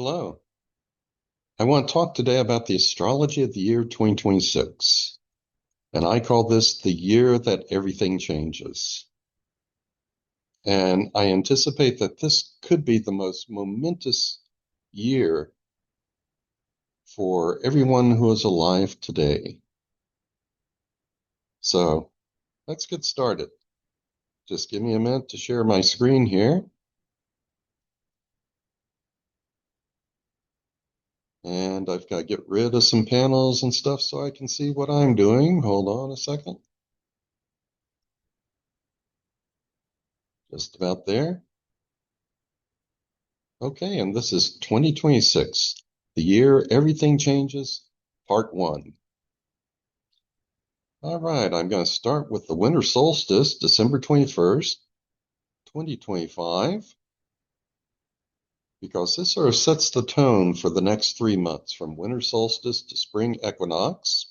Hello. I want to talk today about the astrology of the year 2026, and I call this the year that everything changes. And I anticipate that this could be the most momentous year for everyone who is alive today. So let's get started. Just give me a minute to share my screen here. And I've got to get rid of some panels and stuff so I can see what I'm doing. Hold on a second. Just about there. Okay, and this is 2026, the year everything changes, part one. All right, I'm going to start with the winter solstice, December 21st, 2025, because this sort of sets the tone for the next 3 months, from winter solstice to spring equinox.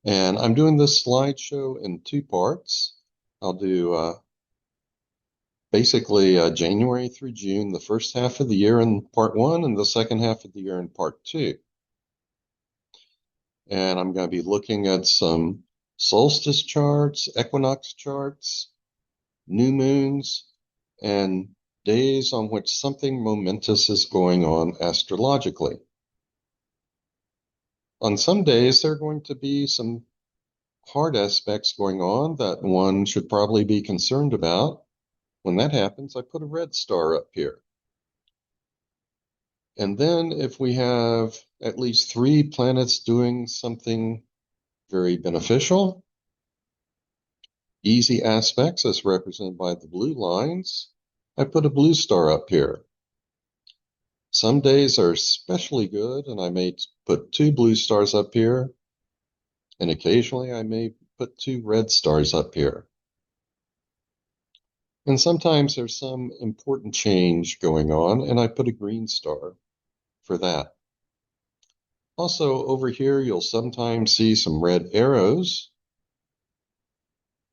And I'm doing this slideshow in two parts. I'll do basically January through June, the first half of the year in part one, and the second half of the year in part two. And I'm going to be looking at some solstice charts, equinox charts, new moons, and days on which something momentous is going on astrologically. On some days, there are going to be some hard aspects going on that one should probably be concerned about. When that happens, I put a red star up here. And then if we have at least 3 planets doing something very beneficial, easy aspects as represented by the blue lines, I put a blue star up here. Some days are especially good, and I may put 2 blue stars up here, and occasionally I may put 2 red stars up here. And sometimes there's some important change going on, and I put a green star for that. Also, over here, you'll sometimes see some red arrows,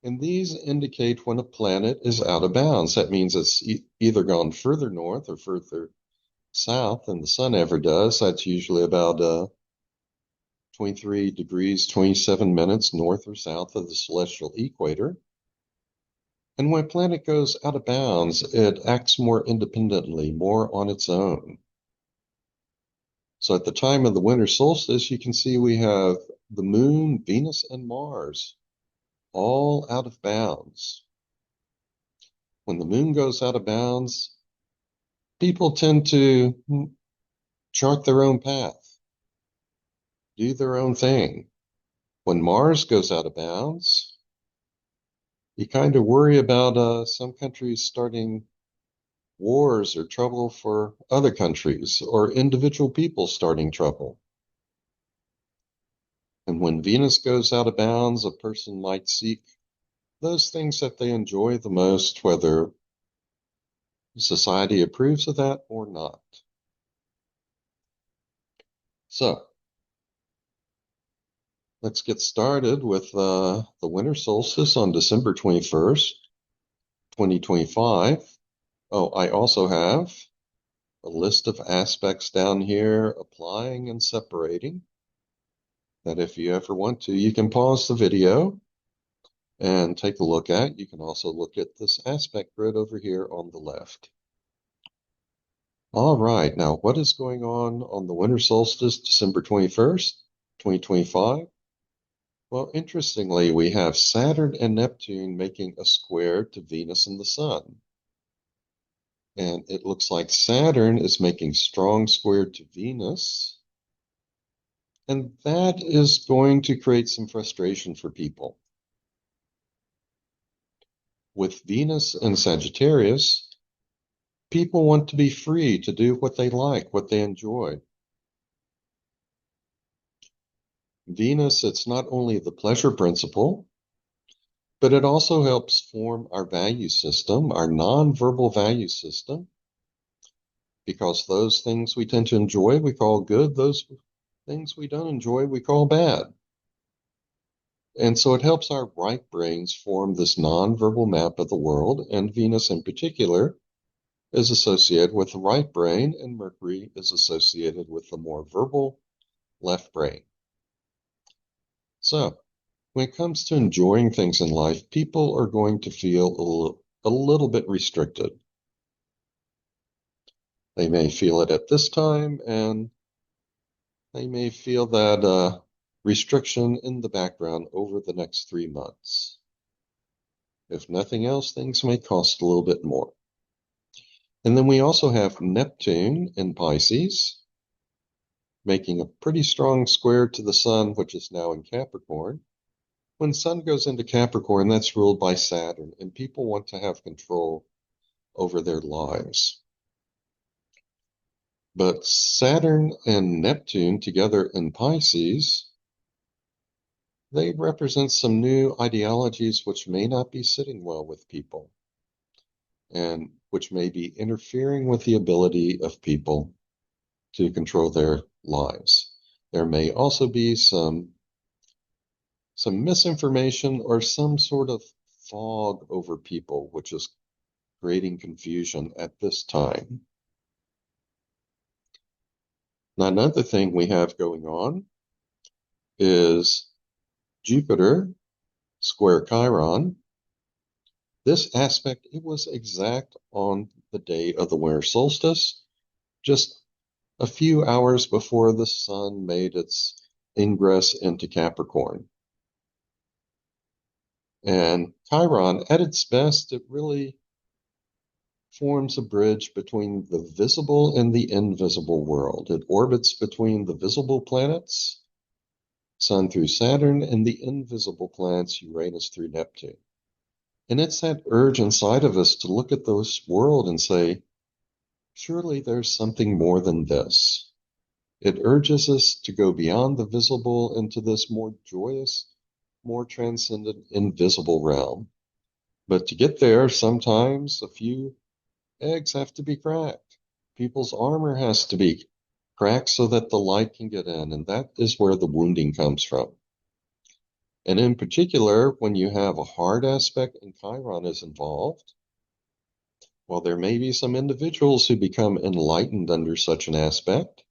and these indicate when a planet is out of bounds. That means it's either gone further north or further south than the sun ever does. That's usually about 23 degrees, 27 minutes north or south of the celestial equator. And when a planet goes out of bounds, it acts more independently, more on its own. So at the time of the winter solstice, you can see we have the moon, Venus, and Mars all out of bounds. When the moon goes out of bounds, people tend to chart their own path, do their own thing. When Mars goes out of bounds, you kind of worry about some countries starting wars or trouble for other countries, or individual people starting trouble. And when Venus goes out of bounds, a person might seek those things that they enjoy the most, whether society approves of that or not. So let's get started with the winter solstice on December 21st, 2025. Oh, I also have a list of aspects down here, applying and separating, that if you ever want to, you can pause the video and take a look at. You can also look at this aspect grid over here on the left. All right, now what is going on the winter solstice, December 21st, 2025? Well, interestingly, we have Saturn and Neptune making a square to Venus and the Sun. And it looks like Saturn is making strong square to Venus. And that is going to create some frustration for people. With Venus and Sagittarius, people want to be free to do what they like, what they enjoy. Venus, it's not only the pleasure principle, but it also helps form our value system, our nonverbal value system, because those things we tend to enjoy, we call good. Those things we don't enjoy, we call bad. And so it helps our right brains form this nonverbal map of the world, and Venus in particular is associated with the right brain, and Mercury is associated with the more verbal left brain. So, when it comes to enjoying things in life, people are going to feel a little bit restricted. They may feel it at this time, and they may feel that restriction in the background over the next 3 months. If nothing else, things may cost a little bit more. And then we also have Neptune in Pisces, making a pretty strong square to the Sun, which is now in Capricorn. When Sun goes into Capricorn, that's ruled by Saturn, and people want to have control over their lives. But Saturn and Neptune together in Pisces, they represent some new ideologies which may not be sitting well with people, and which may be interfering with the ability of people to control their lives. There may also be some misinformation or some sort of fog over people, which is creating confusion at this time. Now, another thing we have going on is Jupiter square Chiron. This aspect, it was exact on the day of the winter solstice, just a few hours before the Sun made its ingress into Capricorn. And Chiron, at its best, it really forms a bridge between the visible and the invisible world. It orbits between the visible planets, Sun through Saturn, and the invisible planets, Uranus through Neptune. And it's that urge inside of us to look at this world and say, surely there's something more than this. It urges us to go beyond the visible into this more joyous, more transcendent, invisible realm. But to get there, sometimes a few eggs have to be cracked. People's armor has to be cracked so that the light can get in, and that is where the wounding comes from. And in particular, when you have a hard aspect and Chiron is involved, while there may be some individuals who become enlightened under such an aspect,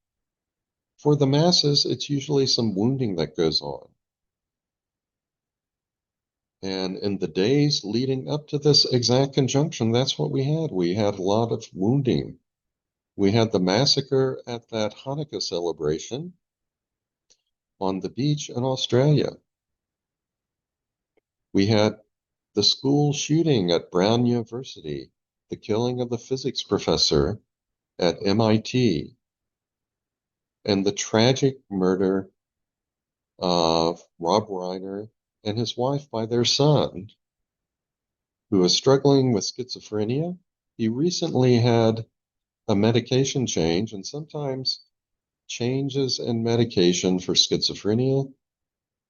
for the masses, it's usually some wounding that goes on. And in the days leading up to this exact conjunction, that's what we had. We had a lot of wounding. We had the massacre at that Hanukkah celebration on the beach in Australia. We had the school shooting at Brown University, the killing of the physics professor at MIT, and the tragic murder of Rob Reiner and his wife by their son, who was struggling with schizophrenia. He recently had a medication change, and sometimes changes in medication for schizophrenia,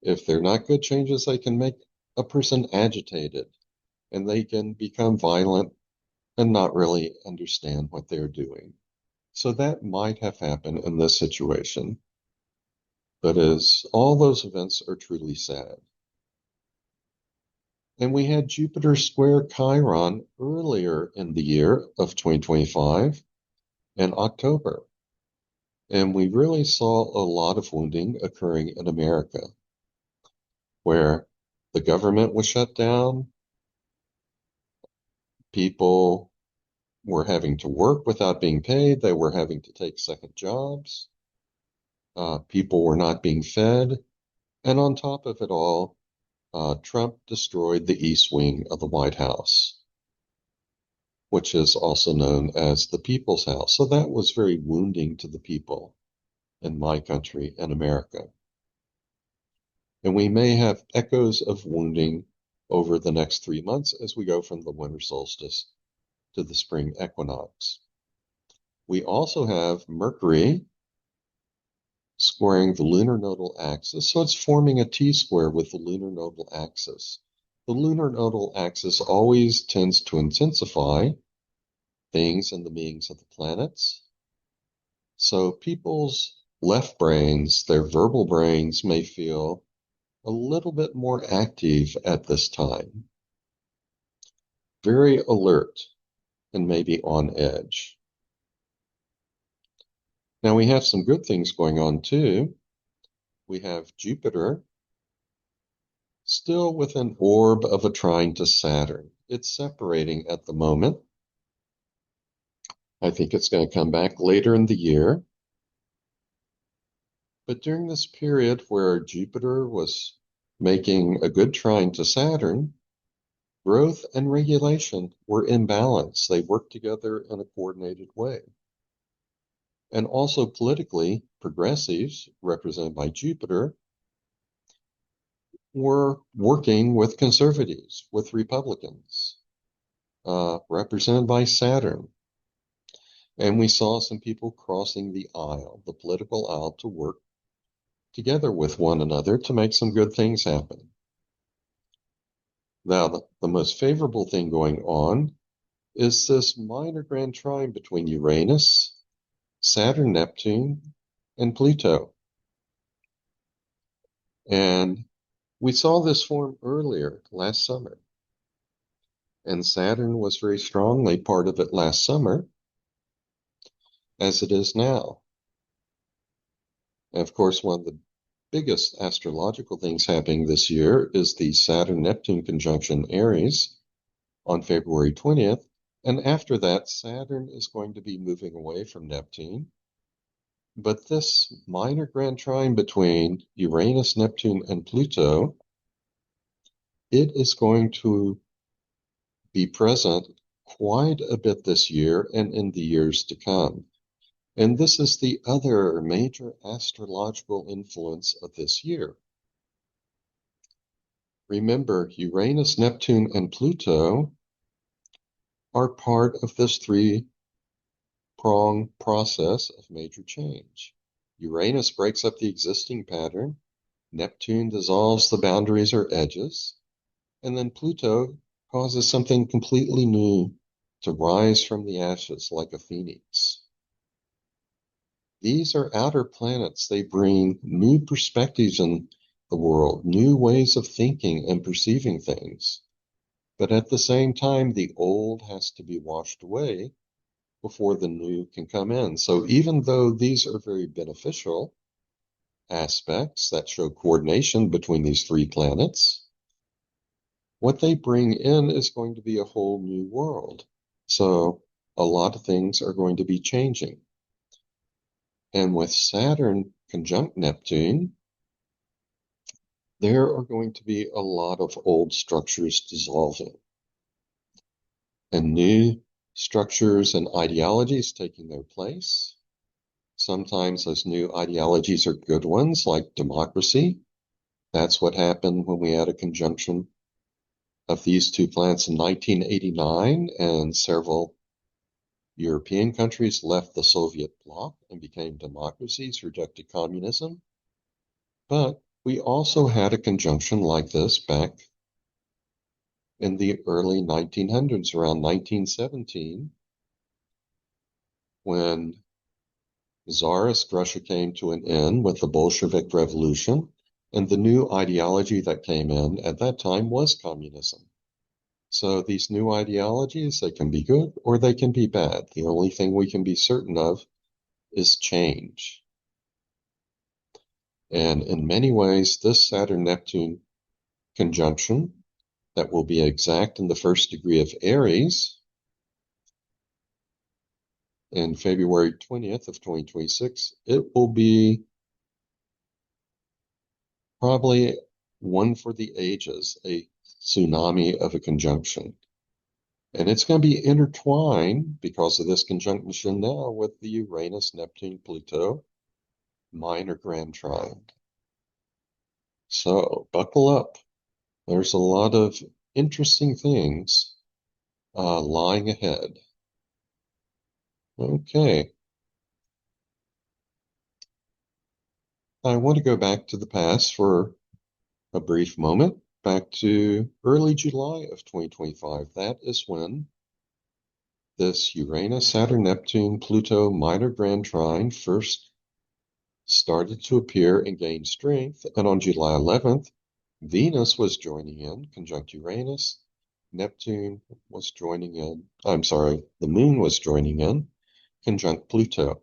if they're not good changes, they can make a person agitated, and they can become violent and not really understand what they're doing. So that might have happened in this situation. But as all those events are truly sad. And we had Jupiter square Chiron earlier in the year of 2025 in October. And we really saw a lot of wounding occurring in America, where the government was shut down, people were having to work without being paid, they were having to take second jobs, people were not being fed, and on top of it all, Trump destroyed the East Wing of the White House, which is also known as the People's House. So that was very wounding to the people in my country and America. And we may have echoes of wounding over the next 3 months as we go from the winter solstice to the spring equinox. We also have Mercury squaring the lunar nodal axis, so it's forming a T-square with the lunar nodal axis. The lunar nodal axis always tends to intensify things in the beings of the planets. So people's left brains, their verbal brains, may feel a little bit more active at this time. Very alert. and maybe on edge. Now we have some good things going on too. We have Jupiter still with an orb of a trine to Saturn. It's separating at the moment. I think it's going to come back later in the year. But during this period where Jupiter was making a good trine to Saturn, growth and regulation were in balance. They worked together in a coordinated way. And also politically, progressives, represented by Jupiter, were working with conservatives, with Republicans, represented by Saturn. And we saw some people crossing the aisle, the political aisle, to work together with one another to make some good things happen. Now, the most favorable thing going on is this minor grand trine between Uranus, Saturn, Neptune, and Pluto. And we saw this form earlier last summer. And Saturn was very strongly part of it last summer, as it is now. And of course, one of the biggest astrological things happening this year is the Saturn-Neptune conjunction Aries on February 20th. And after that, Saturn is going to be moving away from Neptune. But this minor grand trine between Uranus, Neptune, and Pluto, it is going to be present quite a bit this year and in the years to come. And this is the other major astrological influence of this year. Remember, Uranus, Neptune, and Pluto are part of this three-pronged process of major change. Uranus breaks up the existing pattern, Neptune dissolves the boundaries or edges, and then Pluto causes something completely new to rise from the ashes like a phoenix. These are outer planets. They bring new perspectives in the world, new ways of thinking and perceiving things. But at the same time, the old has to be washed away before the new can come in. So even though these are very beneficial aspects that show coordination between these three planets, what they bring in is going to be a whole new world. So a lot of things are going to be changing. And with Saturn conjunct Neptune, there are going to be a lot of old structures dissolving and new structures and ideologies taking their place. Sometimes those new ideologies are good ones, like democracy. That's what happened when we had a conjunction of these two planets in 1989, and several European countries left the Soviet bloc and became democracies, rejected communism. But we also had a conjunction like this back in the early 1900s, around 1917, when Tsarist Russia came to an end with the Bolshevik Revolution, and the new ideology that came in at that time was communism. So these new ideologies, they can be good or they can be bad. The only thing we can be certain of is change. And in many ways, this Saturn-Neptune conjunction that will be exact in the first degree of Aries in February 20th of 2026, it will be probably one for the ages, a tsunami of a conjunction. And it's going to be intertwined because of this conjunction now with the Uranus, Neptune, Pluto minor grand trine. So buckle up. There's a lot of interesting things lying ahead. Okay. I want to go back to the past for a brief moment, back to early July of 2025. That is when this Uranus, Saturn, Neptune, Pluto minor grand trine first started to appear and gain strength. And on July 11th, Venus was joining in, conjunct Uranus, Neptune was joining in, I'm sorry, the moon was joining in, conjunct Pluto.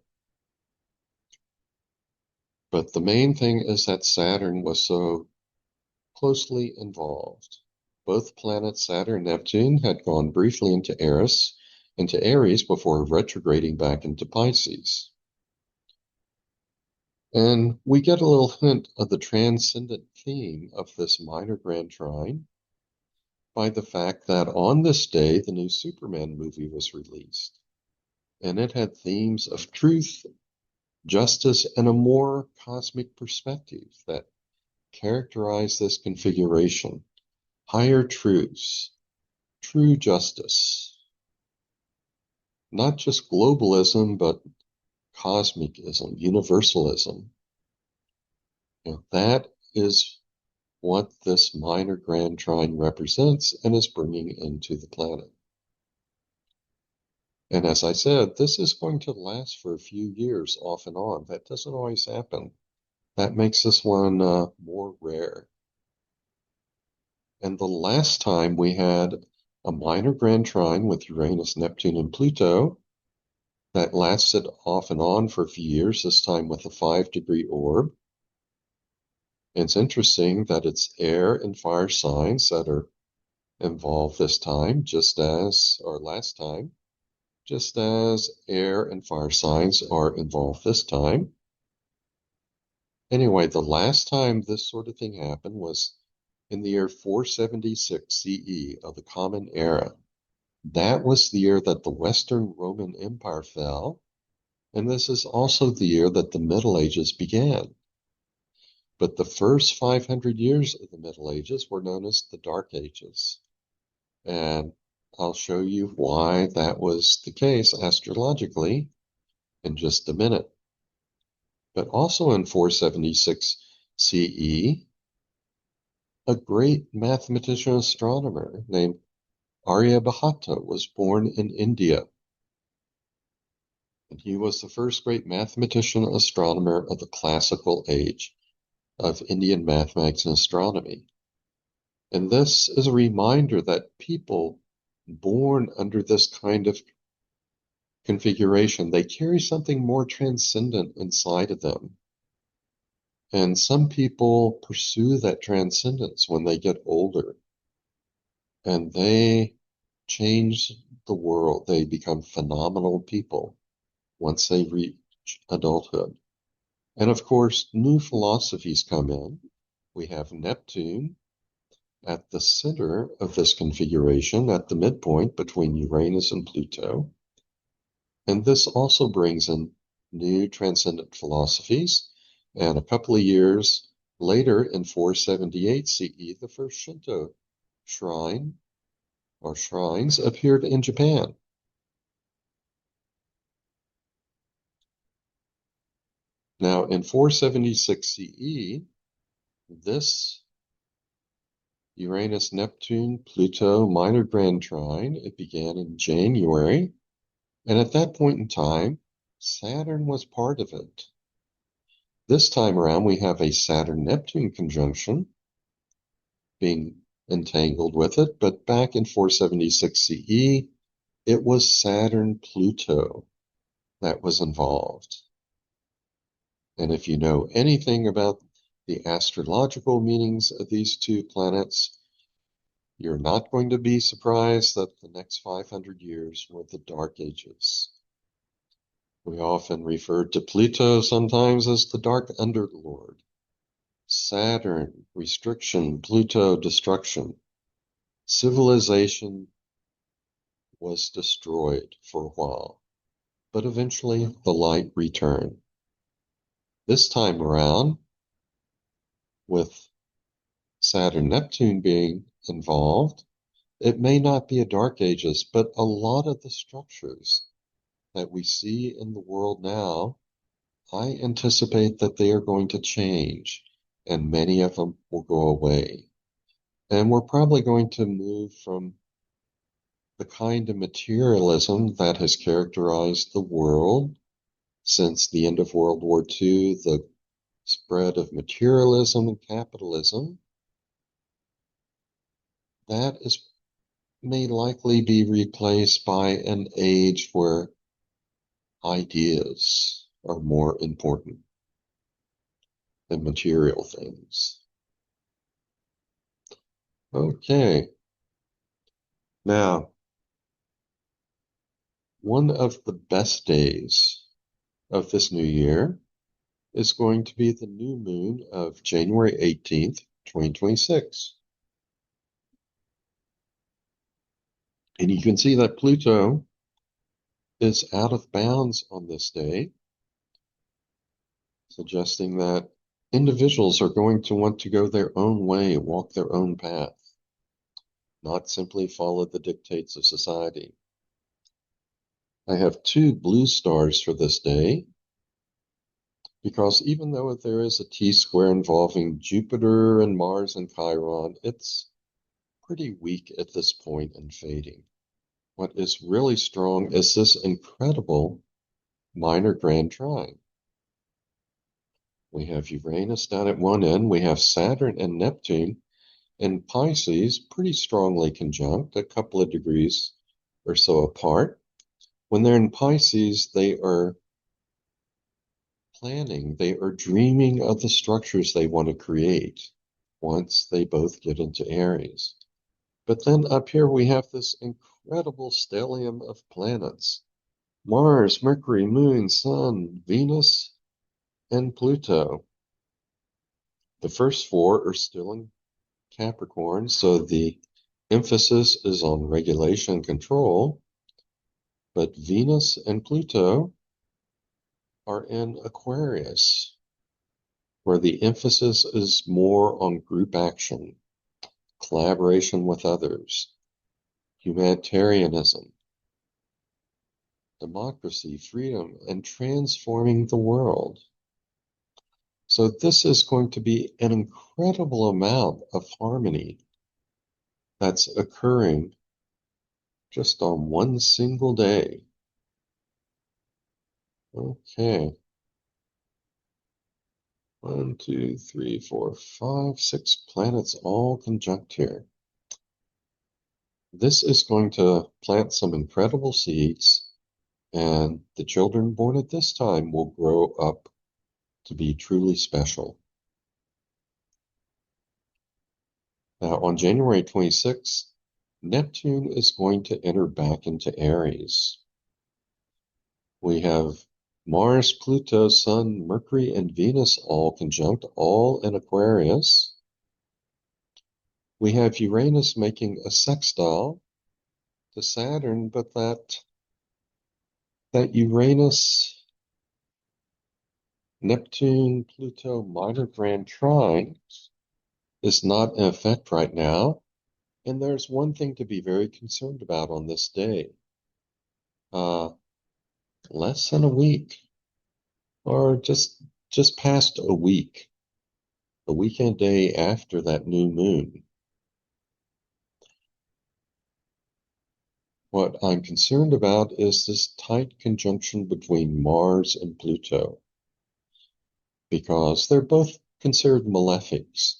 But the main thing is that Saturn was so closely involved. Both planets Saturn and Neptune had gone briefly into Aries before retrograding back into Pisces. And we get a little hint of the transcendent theme of this minor grand trine by the fact that on this day, the new Superman movie was released. And it had themes of truth, justice, and a more cosmic perspective that characterized this configuration. Higher truths, true justice, not just globalism, but cosmicism, universalism. That is what this minor grand trine represents and is bringing into the planet. And as I said, this is going to last for a few years off and on. That doesn't always happen. That makes this one more rare. And the last time we had a minor grand trine with Uranus, Neptune, and Pluto that lasted off and on for a few years, this time with a 5-degree orb. It's interesting that it's air and fire signs that are involved this time, just as, or last time, just as air and fire signs are involved this time. Anyway, the last time this sort of thing happened was in the year 476 CE of the Common Era. That was the year that the Western Roman Empire fell, and this is also the year that the Middle Ages began. But the first 500 years of the Middle Ages were known as the Dark Ages. And I'll show you why that was the case astrologically in just a minute. But also in 476 CE, a great mathematician astronomer named Aryabhata was born in India. And he was the first great mathematician astronomer of the classical age of Indian mathematics and astronomy. And this is a reminder that people born under this kind of configuration, they carry something more transcendent inside of them. And some people pursue that transcendence when they get older. And they change the world. They become phenomenal people once they reach adulthood. And of course, new philosophies come in. We have Neptune at the center of this configuration, at the midpoint between Uranus and Pluto. And this also brings in new transcendent philosophies. And a couple of years later, in 478 CE, the first Shinto shrine or shrines appeared in Japan. Now, in 476 CE, this Uranus, Neptune, Pluto minor grand trine, it began in January. And at that point in time, Saturn was part of it. This time around, we have a Saturn-Neptune conjunction being entangled with it, but back in 476 CE, it was Saturn-Pluto that was involved. And if you know anything about the astrological meanings of these two planets, you're not going to be surprised that the next 500 years were the Dark Ages. We often refer to Pluto sometimes as the Dark Underlord. Saturn, restriction, Pluto, destruction. Civilization was destroyed for a while, but eventually the light returned. This time around, with Saturn-Neptune being involved, it may not be a Dark Ages, but a lot of the structures that we see in the world now, I anticipate that they are going to change, and many of them will go away. And we're probably going to move from the kind of materialism that has characterized the world since the end of World War II, the spread of materialism and capitalism. That is may likely be replaced by an age where ideas are more important than material things. Okay. Now, one of the best days of this new year is going to be the new moon of January 18th, 2026. And you can see that Pluto is out of bounds on this day, suggesting that individuals are going to want to go their own way, walk their own path, not simply follow the dictates of society. I have two blue stars for this day because even though there is a T-square involving Jupiter and Mars and Chiron, it's pretty weak at this point and fading. What is really strong is this incredible minor grand trine. We have Uranus down at one end, we have Saturn and Neptune in Pisces pretty strongly conjunct, a couple of degrees or so apart. When they're in Pisces, they are planning, they are dreaming of the structures they want to create once they both get into Aries. But then up here we have this incredible stellium of planets. Mars, Mercury, Moon, Sun, Venus, and Pluto. The first four are still in Capricorn, so the emphasis is on regulation and control. But Venus and Pluto are in Aquarius, where the emphasis is more on group action, collaboration with others, humanitarianism, democracy, freedom, and transforming the world. So this is going to be an incredible amount of harmony that's occurring just on one single day. Okay. 1, 2, 3, 4, 5, 6 planets all conjunct here. This is going to plant some incredible seeds, and the children born at this time will grow up to be truly special. Now, on January 26th, Neptune is going to enter back into Aries. We have Mars, Pluto, Sun, Mercury, and Venus all conjunct, all in Aquarius. We have Uranus making a sextile to Saturn, but that Uranus, Neptune, Pluto minor grand trine is not in effect right now. And there's one thing to be very concerned about on this day. Less than a week, or just past a week, the weekend day after that new moon. What I'm concerned about is this tight conjunction between Mars and Pluto, because they're both considered malefics.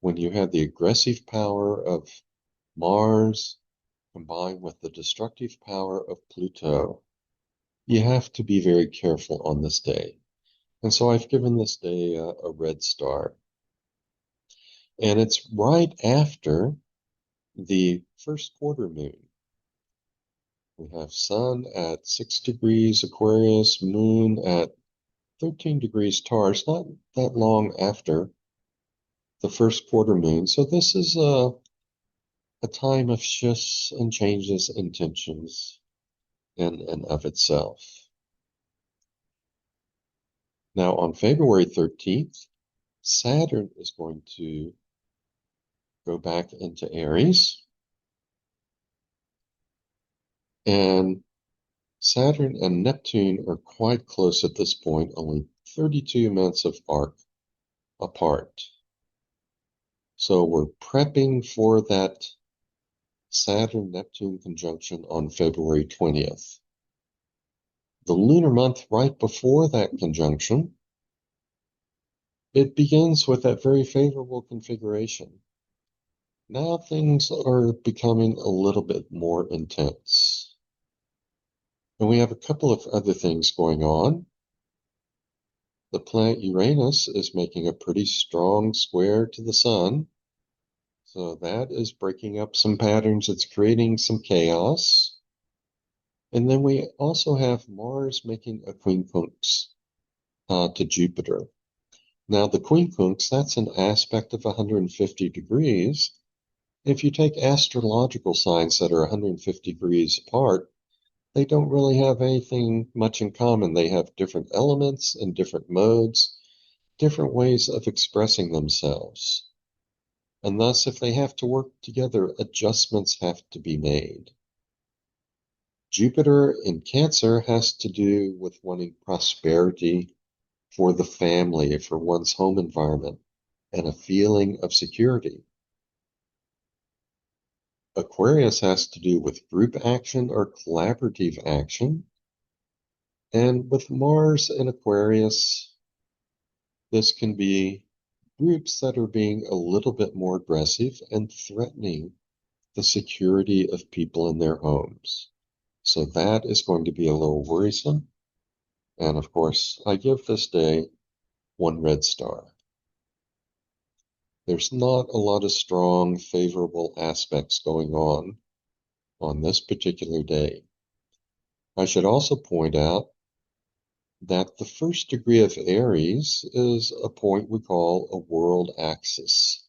When you have the aggressive power of Mars combined with the destructive power of Pluto, you have to be very careful on this day. And so I've given this day a red star. And it's right after the first quarter moon. We have Sun at 6 degrees Aquarius, Moon at 13 degrees Taurus, not that long after the first quarter moon. So this is a time of shifts and changes and tensions in and of itself. Now on February 13th, Saturn is going to go back into Aries. And Saturn and Neptune are quite close at this point, only 32 minutes of arc apart. So we're prepping for that Saturn-Neptune conjunction on February 20th. The lunar month right before that conjunction, it begins with that very favorable configuration. Now things are becoming a little bit more intense. And we have a couple of other things going on. The planet Uranus is making a pretty strong square to the sun. So that is breaking up some patterns. It's creating some chaos. And then we also have Mars making a quincunx to Jupiter. Now the quincunx, that's an aspect of 150 degrees. If you take astrological signs that are 150 degrees apart, they don't really have anything much in common. They have different elements and different modes, different ways of expressing themselves. And thus, if they have to work together, adjustments have to be made. Jupiter in Cancer has to do with wanting prosperity for the family, for one's home environment, and a feeling of security. Aquarius has to do with group action or collaborative action. And with Mars in Aquarius, this can be groups that are being a little bit more aggressive and threatening the security of people in their homes. So that is going to be a little worrisome. And of course, I give this day 1 red star. There's not a lot of strong, favorable aspects going on this particular day. I should also point out that the first degree of Aries is a point we call a world axis.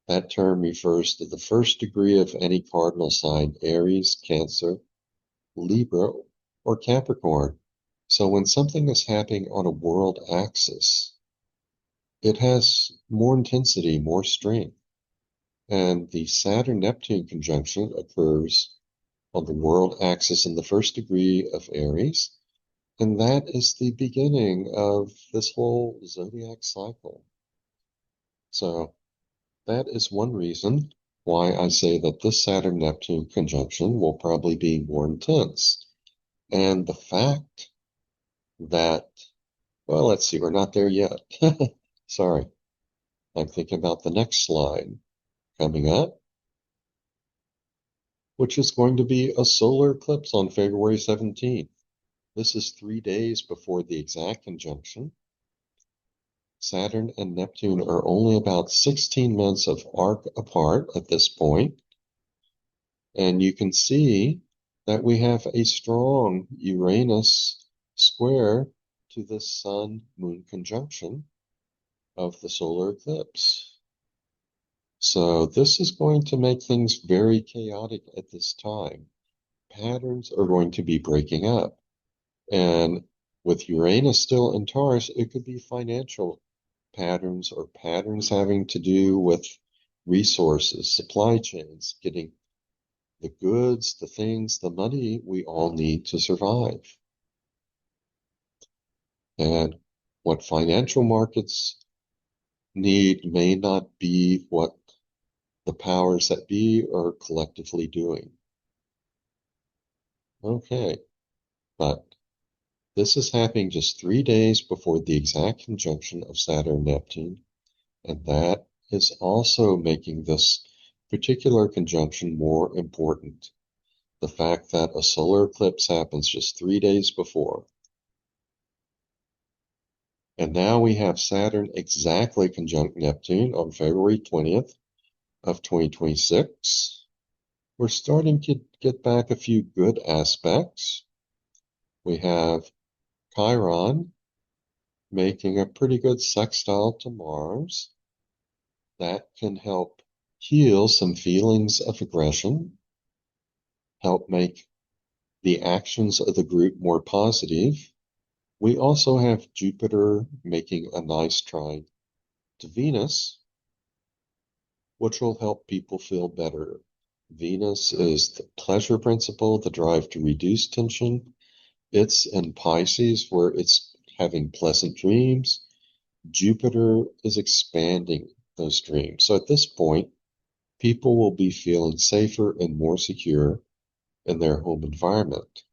That term refers to the first degree of any cardinal sign, Aries, Cancer, Libra, or Capricorn. So when something is happening on a world axis, it has more intensity, more strength. And the Saturn-Neptune conjunction occurs on the world axis in the first degree of Aries. And that is the beginning of this whole zodiac cycle. So that is one reason why I say that this Saturn-Neptune conjunction will probably be more intense. And the fact that, well, let's see, we're not there yet. Sorry. I'm thinking about the next slide coming up, which is going to be a solar eclipse on February 17th. This is 3 days before the exact conjunction. Saturn and Neptune are only about 16 months of arc apart at this point. And you can see that we have a strong Uranus square to the Sun-Moon conjunction of the solar eclipse. So this is going to make things very chaotic at this time. Patterns are going to be breaking up. And with Uranus still in Taurus, it could be financial patterns or patterns having to do with resources, supply chains, getting the goods, the things, the money we all need to survive. And what financial markets need may not be what the powers that be are collectively doing. Okay, but this is happening just 3 days before the exact conjunction of Saturn and Neptune, and that is also making this particular conjunction more important. The fact that a solar eclipse happens just 3 days before. And now we have Saturn exactly conjunct Neptune on February 20th of 2026. We're starting to get back a few good aspects. We have Chiron making a pretty good sextile to Mars. That can help heal some feelings of aggression, help make the actions of the group more positive. We also have Jupiter making a nice trine to Venus, which will help people feel better. Venus is the pleasure principle, the drive to reduce tension. It's in Pisces where it's having pleasant dreams. Jupiter is expanding those dreams. So at this point, people will be feeling safer and more secure in their home environment.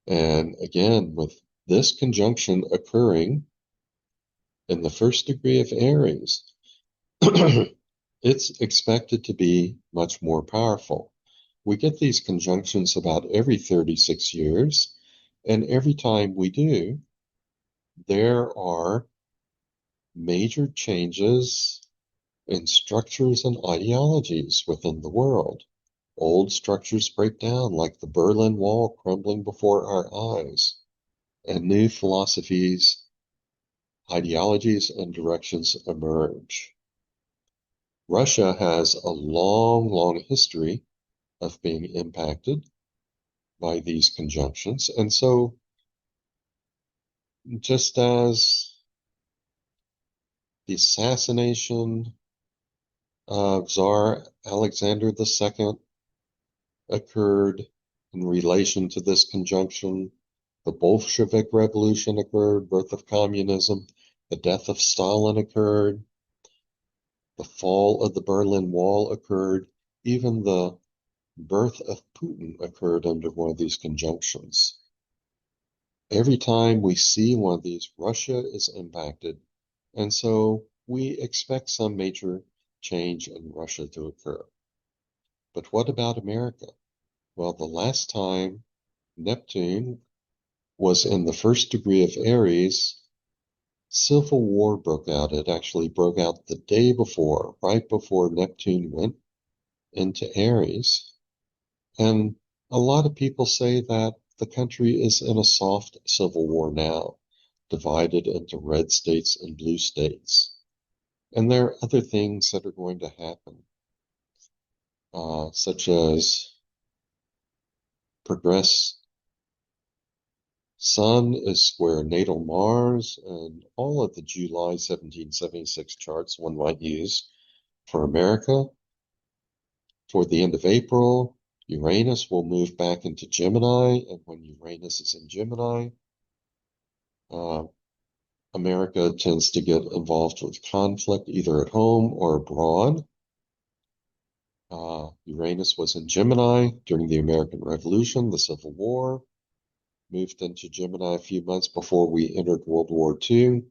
And again, with this conjunction occurring in the first degree of Aries, It's expected to be much more powerful. We get these conjunctions about every 36 years, and every time we do, there are major changes in structures and ideologies within the world. Old structures break down, like the Berlin Wall crumbling before our eyes, and new philosophies, ideologies, and directions emerge. Russia has a long, long history of being impacted by these conjunctions. And so, just as the assassination of Tsar Alexander II occurred in relation to this conjunction, the Bolshevik Revolution occurred, birth of communism, the death of Stalin occurred, the fall of the Berlin Wall occurred, even the birth of Putin occurred under one of these conjunctions. Every time we see one of these, Russia is impacted, and so we expect some major change in Russia to occur. But what about America? Well, the last time Neptune was in the first degree of Aries, civil war broke out. It actually broke out the day before, right before Neptune went into Aries. And a lot of people say that the country is in a soft civil war now, divided into red states and blue states. And there are other things that are going to happen, such as progress. Sun is square natal Mars, and all of the July 1776 charts one might use for America. Toward the end of April, Uranus will move back into Gemini, and when Uranus is in Gemini, America tends to get involved with conflict either at home or abroad. Uranus was in Gemini during the American Revolution, the Civil War, moved into Gemini a few months before we entered World War II.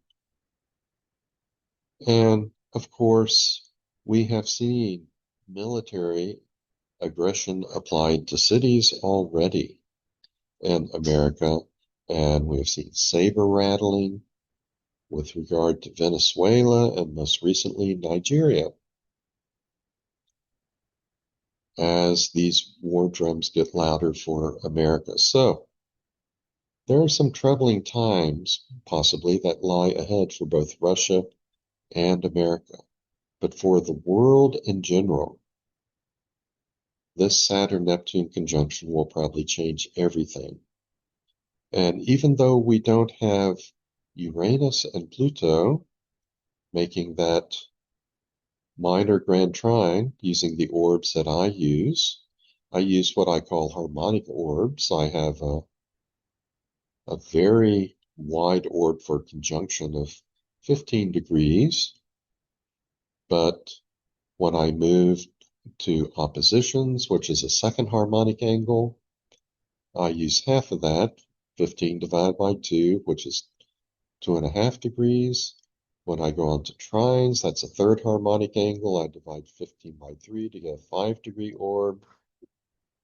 And of course, we have seen military aggression applied to cities already in America, and we've seen saber rattling with regard to Venezuela and most recently Nigeria, as these war drums get louder for America. So there are some troubling times, possibly, that lie ahead for both Russia and America. But for the world in general, this Saturn-Neptune conjunction will probably change everything. And even though we don't have Uranus and Pluto making that minor grand trine using the orbs that I use what I call harmonic orbs. I have a very wide orb for conjunction of 15 degrees, but when I move to oppositions, which is a second harmonic angle, I use half of that, 15 divided by 2, which is 2.5 degrees. When I go on to trines, that's a third harmonic angle. I divide 15 by 3 to get a 5-degree orb.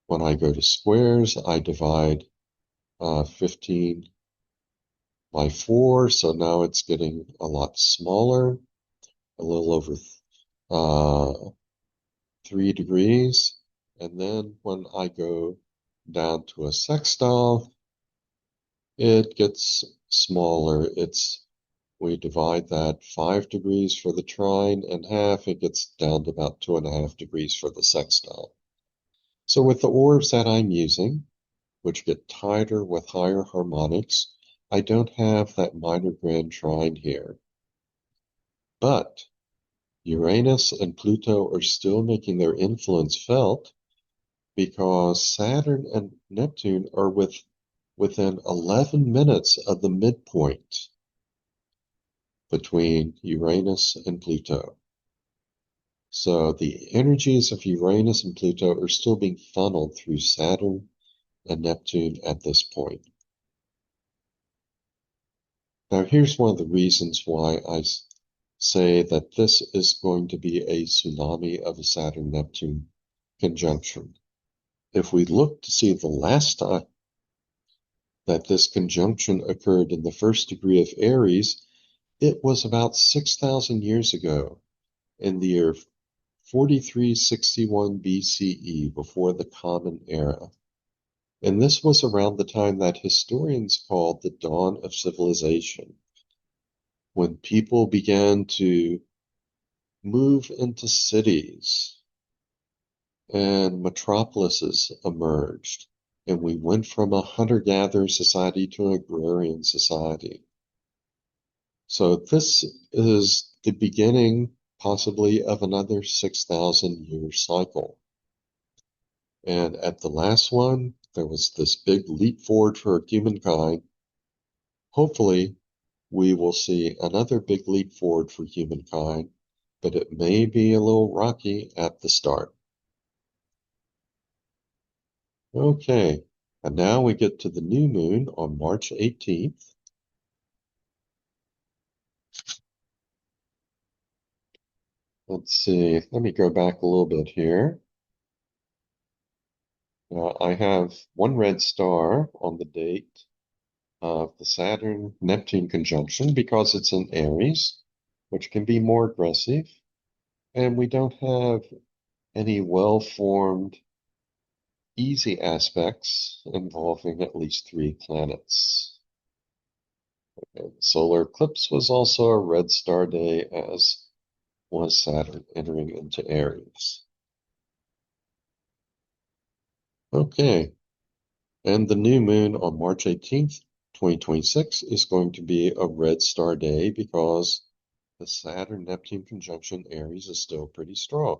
When I go to squares, I divide 15 by 4, so now it's getting a lot smaller, a little over 3 degrees. And then when I go down to a sextile, it gets smaller. We divide that 5 degrees for the trine and half, it gets down to about 2.5 degrees for the sextile. So with the orbs that I'm using, which get tighter with higher harmonics, I don't have that minor grand trine here. But Uranus and Pluto are still making their influence felt because Saturn and Neptune are within 11 minutes of the midpoint between Uranus and Pluto. So the energies of Uranus and Pluto are still being funneled through Saturn and Neptune at this point. Now, here's one of the reasons why I say that this is going to be a tsunami of a Saturn-Neptune conjunction. If we look to see the last time that this conjunction occurred in the first degree of Aries, it was about 6,000 years ago in the year 4361 BCE, before the Common Era. And this was around the time that historians called the dawn of civilization, when people began to move into cities and metropolises emerged. And we went from a hunter-gatherer society to an agrarian society. So this is the beginning, possibly, of another 6,000 year cycle. And at the last one, there was this big leap forward for humankind. Hopefully, we will see another big leap forward for humankind, but it may be a little rocky at the start. Okay, and now we get to the new moon on March 18th. Let's see, let me go back a little bit here. I have one red star on the date of the Saturn-Neptune conjunction because it's in Aries, which can be more aggressive, and we don't have any well-formed, easy aspects involving at least 3 planets. Okay, the solar eclipse was also a red star day, as was Saturn entering into Aries. Okay, and the new moon on March 18th, 2026 is going to be a red star day because the Saturn-Neptune conjunction Aries is still pretty strong.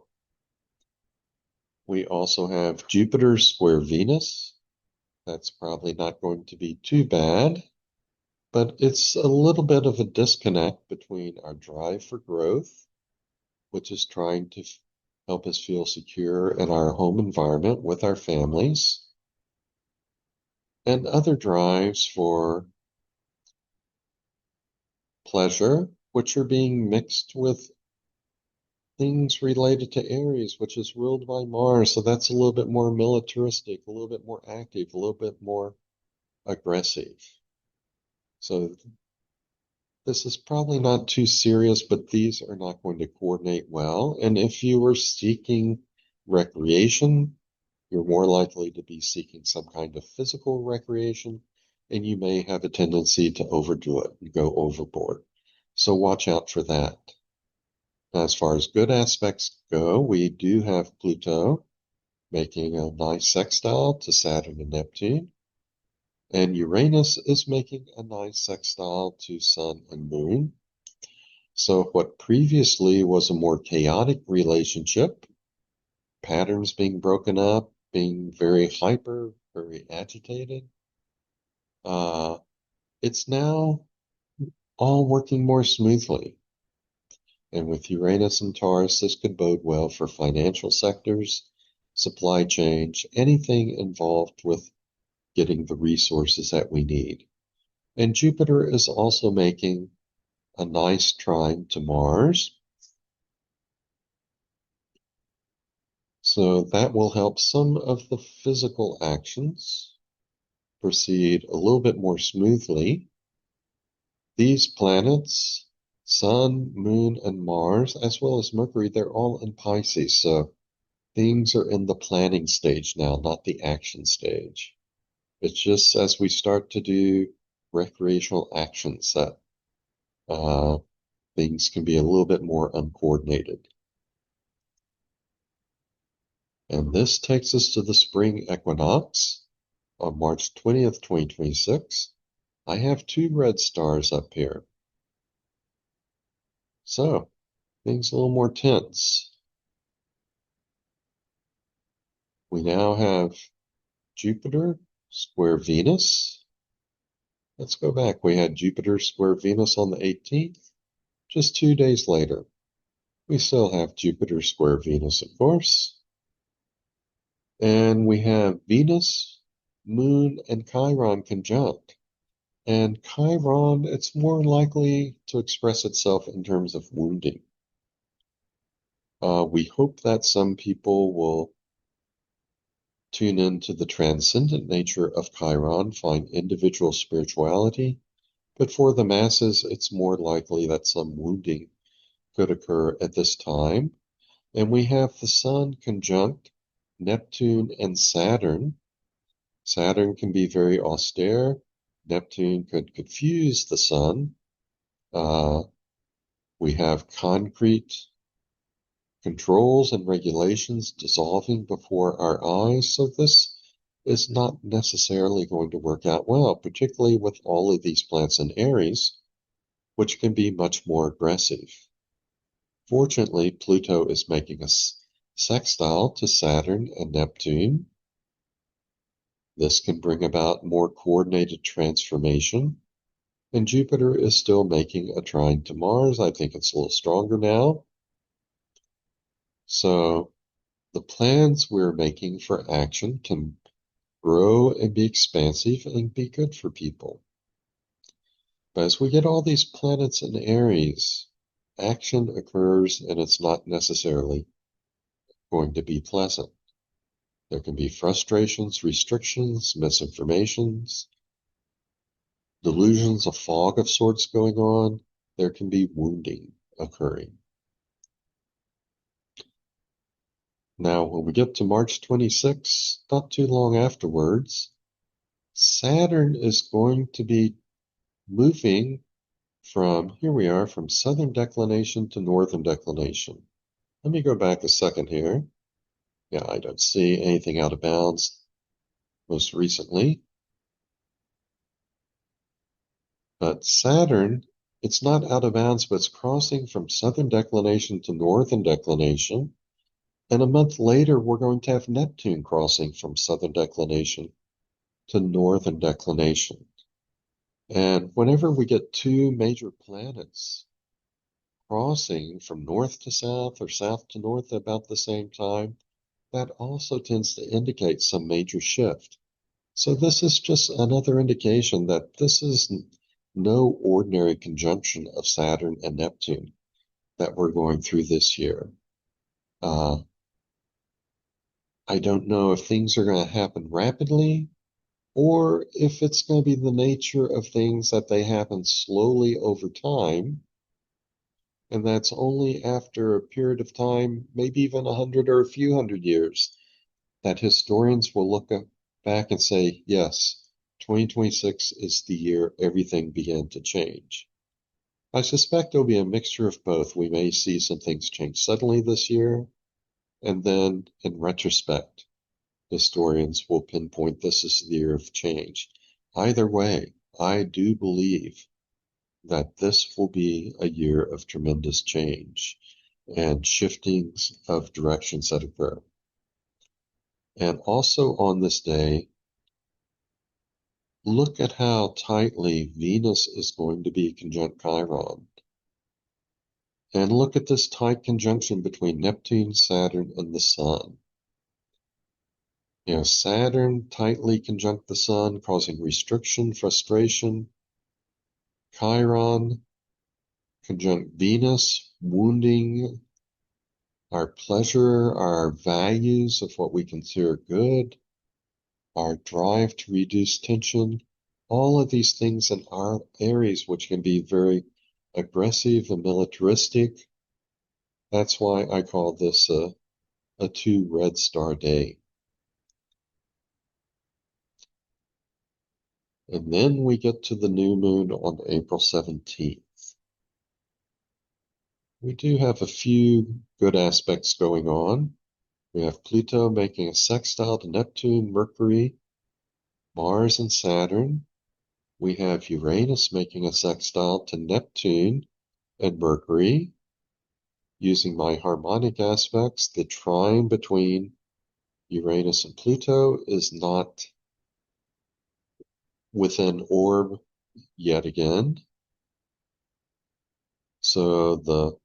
We also have Jupiter square Venus. That's probably not going to be too bad, but it's a little bit of a disconnect between our drive for growth, which is trying to help us feel secure in our home environment with our families, and other drives for pleasure, which are being mixed with things related to Aries, which is ruled by Mars. So that's a little bit more militaristic, a little bit more active, a little bit more aggressive. So this is probably not too serious, but these are not going to coordinate well. And if you were seeking recreation, you're more likely to be seeking some kind of physical recreation, and you may have a tendency to overdo it and go overboard. So watch out for that. As far as good aspects go, we do have Pluto making a nice sextile to Saturn and Neptune, and Uranus is making a nice sextile to Sun and Moon. So what previously was a more chaotic relationship, patterns being broken up, being very hyper, very agitated, it's now all working more smoothly. And with Uranus and Taurus, this could bode well for financial sectors, supply chains, anything involved with getting the resources that we need. And Jupiter is also making a nice trine to Mars. So that will help some of the physical actions proceed a little bit more smoothly. These planets, Sun, Moon, and Mars, as well as Mercury, they're all in Pisces. So things are in the planning stage now, not the action stage. It's just as we start to do recreational actions that things can be a little bit more uncoordinated. And this takes us to the spring equinox on March 20th, 2026. I have 2 red stars up here. So things a little more tense. We now have Jupiter square Venus. Let's go back. We had Jupiter square Venus on the 18th. Just 2 days later, we still have Jupiter square Venus, of course. And we have Venus, Moon, and Chiron conjunct. And Chiron, it's more likely to express itself in terms of wounding. We hope that some people will tune into the transcendent nature of Chiron, find individual spirituality, but for the masses, it's more likely that some wounding could occur at this time. And we have the Sun conjunct Neptune and Saturn. Saturn can be very austere. Neptune could confuse the Sun. We have concrete controls and regulations dissolving before our eyes. So this is not necessarily going to work out well, particularly with all of these planets in Aries, which can be much more aggressive. Fortunately, Pluto is making a sextile to Saturn and Neptune. This can bring about more coordinated transformation. And Jupiter is still making a trine to Mars. I think it's a little stronger now. So the plans we're making for action can grow and be expansive and be good for people. But as we get all these planets in Aries, action occurs and it's not necessarily going to be pleasant. There can be frustrations, restrictions, misinformations, delusions, a fog of sorts going on. There can be wounding occurring. Now, when we get to March 26th, not too long afterwards, Saturn is going to be moving from, here we are, from southern declination to northern declination. Let me go back a second here. Yeah, I don't see anything out of bounds most recently. But Saturn, it's not out of bounds, but it's crossing from southern declination to northern declination. And a month later, we're going to have Neptune crossing from southern declination to northern declination. And whenever we get two major planets crossing from north to south or south to north about the same time, that also tends to indicate some major shift. So this is just another indication that this is no ordinary conjunction of Saturn and Neptune that we're going through this year. I don't know if things are going to happen rapidly or if it's going to be the nature of things that they happen slowly over time. And that's only after a period of time, maybe even 100 or a few hundred years, that historians will look back and say, yes, 2026 is the year everything began to change. I suspect there'll be a mixture of both. We may see some things change suddenly this year, and then in retrospect, historians will pinpoint this as the year of change. Either way, I do believe that this will be a year of tremendous change and shiftings of directions that occur. And also on this day, look at how tightly Venus is going to be conjunct Chiron. And look at this tight conjunction between Neptune, Saturn, and the Sun. You know, Saturn tightly conjunct the Sun, causing restriction, frustration. Chiron conjunct Venus, wounding our pleasure, our values of what we consider good, our drive to reduce tension, all of these things in our Aries, which can be very aggressive and militaristic. That's why I call this a 2 red star day. And then we get to the new moon on April 17th. We do have a few good aspects going on. We have Pluto making a sextile to Neptune, Mercury, Mars, and Saturn. We have Uranus making a sextile to Neptune and Mercury. Using my harmonic aspects, the trine between Uranus and Pluto is not within orb yet again. So the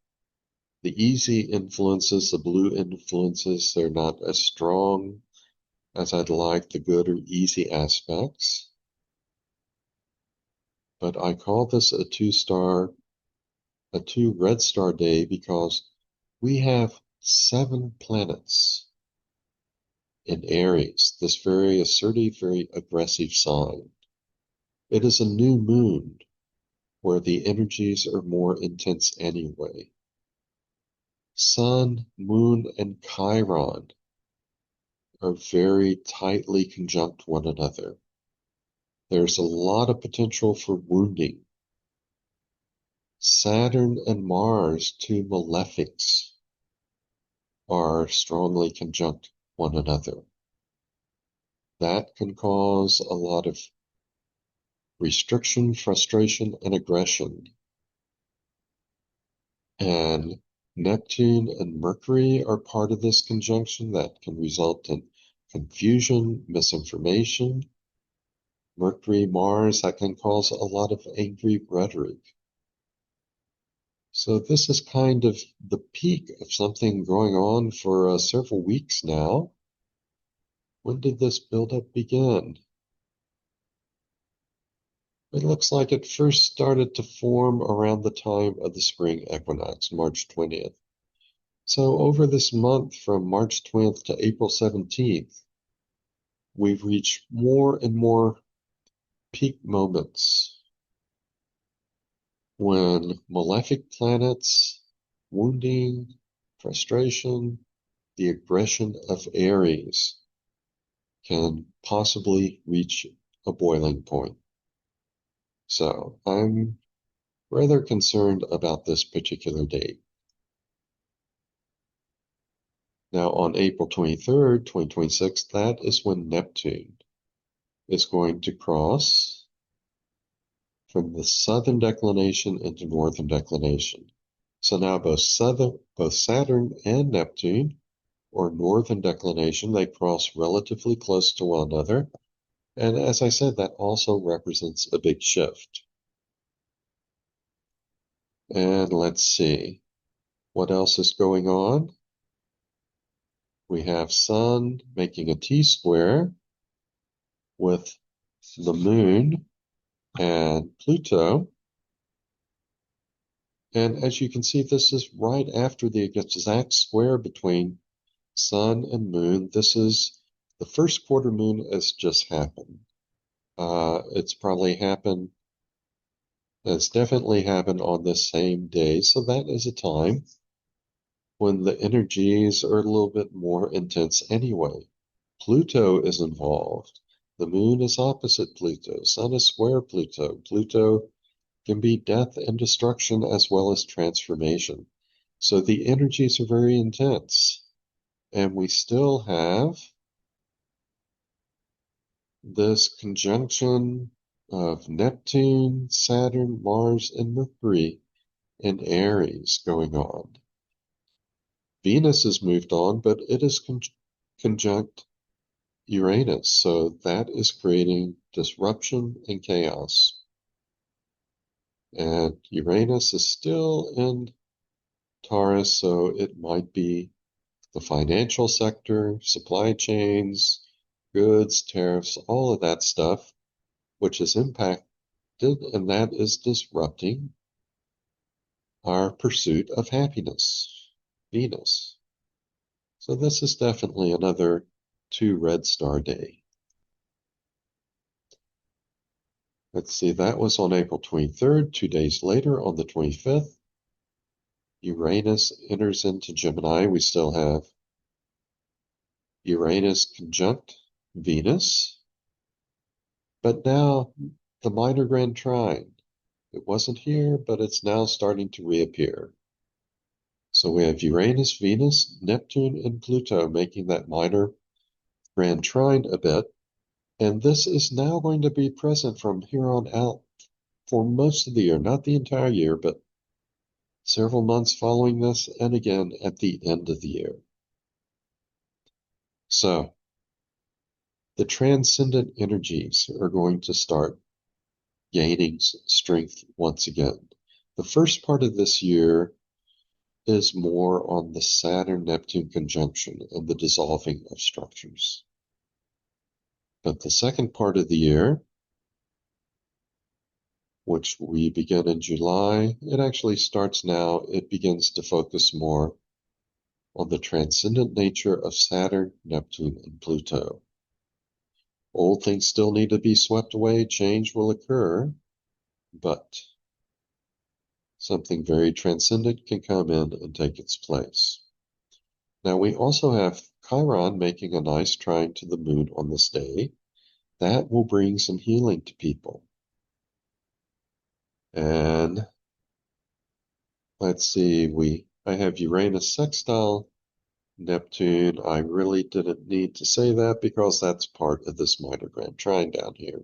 easy influences, the blue influences, they're not as strong as I'd like, the good or easy aspects. But I call this a two red star day because we have 7 planets in Aries, this very assertive, very aggressive sign. It is a new moon where the energies are more intense anyway. Sun, Moon, and Chiron are very tightly conjunct one another. There's a lot of potential for wounding. Saturn and Mars, 2 malefics, are strongly conjunct one another. That can cause a lot of restriction, frustration, and aggression. And Neptune and Mercury are part of this conjunction that can result in confusion, misinformation. Mercury, Mars, that can cause a lot of angry rhetoric. So this is kind of the peak of something going on for several weeks now. When did this buildup begin? It looks like it first started to form around the time of the spring equinox, March 20th. So over this month, from March 20th to April 17th, we've reached more and more peak moments when malefic planets, wounding, frustration, the aggression of Aries can possibly reach a boiling point. So I'm rather concerned about this particular date. Now on April 23rd, 2026, that is when Neptune is going to cross from the southern declination into northern declination. So now both Saturn and Neptune, or northern declination, they cross relatively close to one another. And as I said, that also represents a big shift. And let's see, what else is going on? We have Sun making a T-square with the Moon and Pluto. And as you can see, this is right after the exact square between Sun and Moon. This is the first quarter moon has just happened. It's definitely happened on the same day. So that is a time when the energies are a little bit more intense anyway. Pluto is involved. The moon is opposite Pluto. Sun is square Pluto. Pluto can be death and destruction as well as transformation. So the energies are very intense. And we still have this conjunction of Neptune, Saturn, Mars, and Mercury in Aries going on. Venus has moved on, but it is conjunct Uranus, so that is creating disruption and chaos. And Uranus is still in Taurus, so it might be the financial sector, supply chains, goods, tariffs, all of that stuff, which is impacted, and that is disrupting our pursuit of happiness, Venus. So this is definitely another 2 red star day. Let's see, that was on April 23rd. 2 days later, on the 25th, Uranus enters into Gemini. We still have Uranus conjunct Venus, but now the minor grand trine. It wasn't here, but it's now starting to reappear. So we have Uranus, Venus, Neptune, and Pluto making that minor grand trine a bit. And this is now going to be present from here on out for most of the year, not the entire year, but several months following this, and again at the end of the year. So the transcendent energies are going to start gaining strength once again. The first part of this year is more on the Saturn-Neptune conjunction and the dissolving of structures. But the second part of the year which we begin in July. It actually starts now. It begins to focus more on the transcendent nature of Saturn, Neptune, and Pluto. Old things still need to be swept away. Change will occur, but something very transcendent can come in and take its place. Now, we also have Chiron making a nice trine to the moon on this day. That will bring some healing to people. And let's see, I have Uranus sextile Neptune. I really didn't need to say that because that's part of this minor grand trine down here.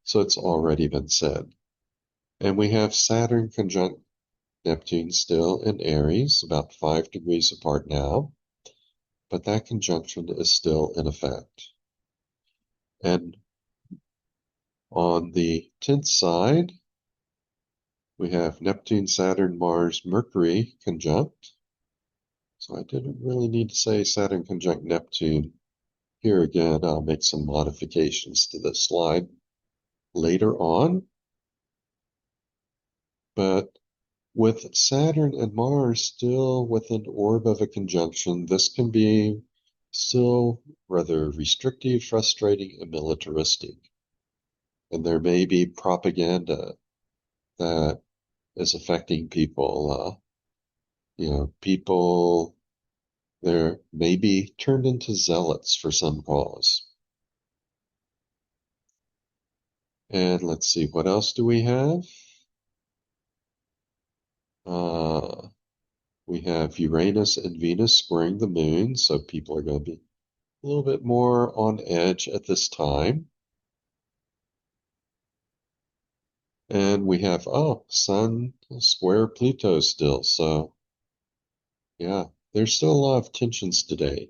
So it's already been said. And we have Saturn conjunct Neptune still in Aries, about 5 degrees apart now, but that conjunction is still in effect. And on the 10th side, we have Neptune, Saturn, Mars, Mercury conjunct. So I didn't really need to say Saturn conjunct Neptune. Here again, I'll make some modifications to this slide later on. But with Saturn and Mars still within orb of a conjunction, this can be still rather restrictive, frustrating, and militaristic. And there may be propaganda that is affecting people. People there may be turned into zealots for some cause. And let's see, what else do we have? We have Uranus and Venus squaring the moon, so people are going to be a little bit more on edge at this time. And we have, Sun square Pluto still. So, yeah, there's still a lot of tensions today.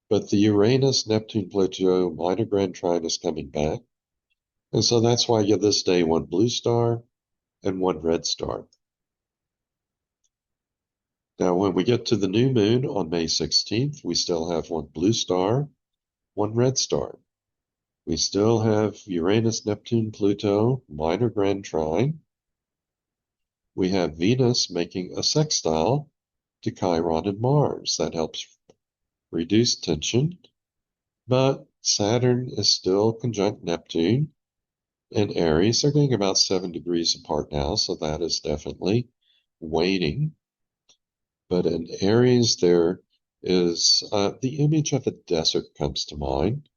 But the Uranus, Neptune, Pluto minor grand trine is coming back. And so that's why I give this day one blue star and one red star. Now, when we get to the new moon on May 16th, we still have one blue star, one red star. We still have Uranus, Neptune, Pluto, minor grand trine. We have Venus making a sextile to Chiron and Mars. That helps reduce tension. But Saturn is still conjunct Neptune in Aries. They're getting about 7 degrees apart now, so that is definitely waning. But in Aries, there is the image of a desert comes to mind,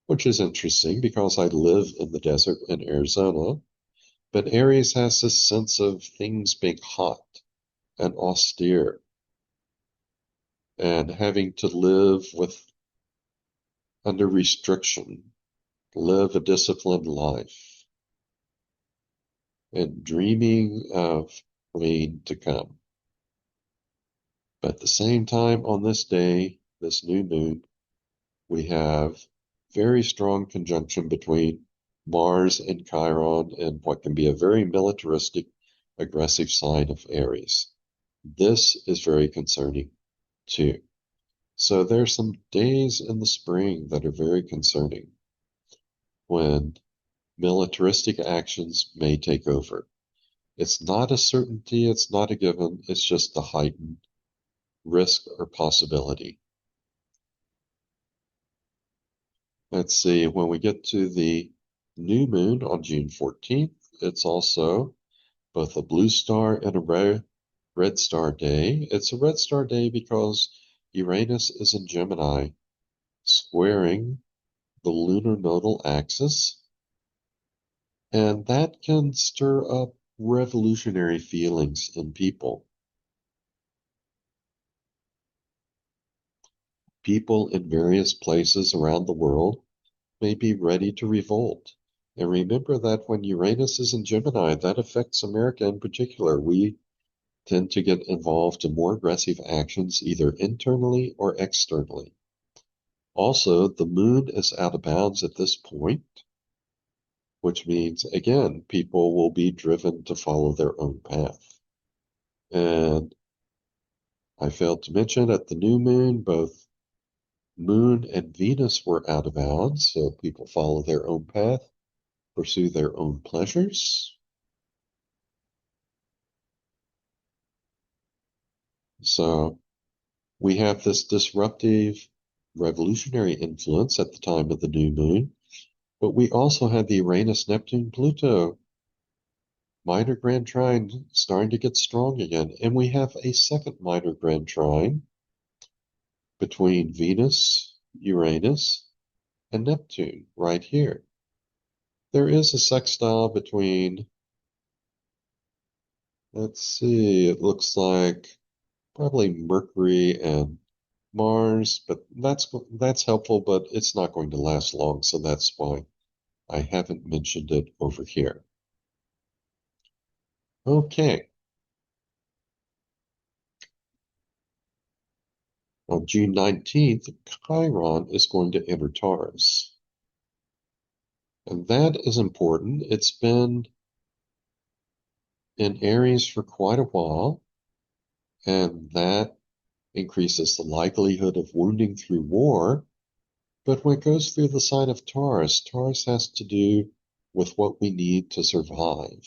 which is interesting because I live in the desert in Arizona. But Aries has this sense of things being hot and austere and having to live under restriction, live a disciplined life, and dreaming of rain to come. But at the same time, on this day, this new moon, we have very strong conjunction between Mars and Chiron and what can be a very militaristic, aggressive sign of Aries. This is very concerning too. So there's some days in the spring that are very concerning when militaristic actions may take over. It's not a certainty, it's not a given, it's just a heightened risk or possibility. Let's see, when we get to the new moon on June 14th, it's also both a blue star and a red star day. It's a red star day because Uranus is in Gemini, squaring the lunar nodal axis, and that can stir up revolutionary feelings in people. People in various places around the world may be ready to revolt. And remember that when Uranus is in Gemini, that affects America in particular. We tend to get involved in more aggressive actions, either internally or externally. Also, the moon is out of bounds at this point, which means, again, people will be driven to follow their own path. And I failed to mention at the new moon, both Moon and Venus were out of bounds, so people follow their own path, pursue their own pleasures. So we have this disruptive, revolutionary influence at the time of the new moon, but we also had the Uranus, Neptune, Pluto minor grand trine starting to get strong again. And we have a second minor grand trine between Venus, Uranus, and Neptune right here. There is a sextile between, let's see, it looks like probably Mercury and Mars, but that's helpful, but it's not going to last long, so that's why I haven't mentioned it over here. Okay. On June 19th, Chiron is going to enter Taurus. And that is important. It's been in Aries for quite a while, and that increases the likelihood of wounding through war. But when it goes through the sign of Taurus, Taurus has to do with what we need to survive.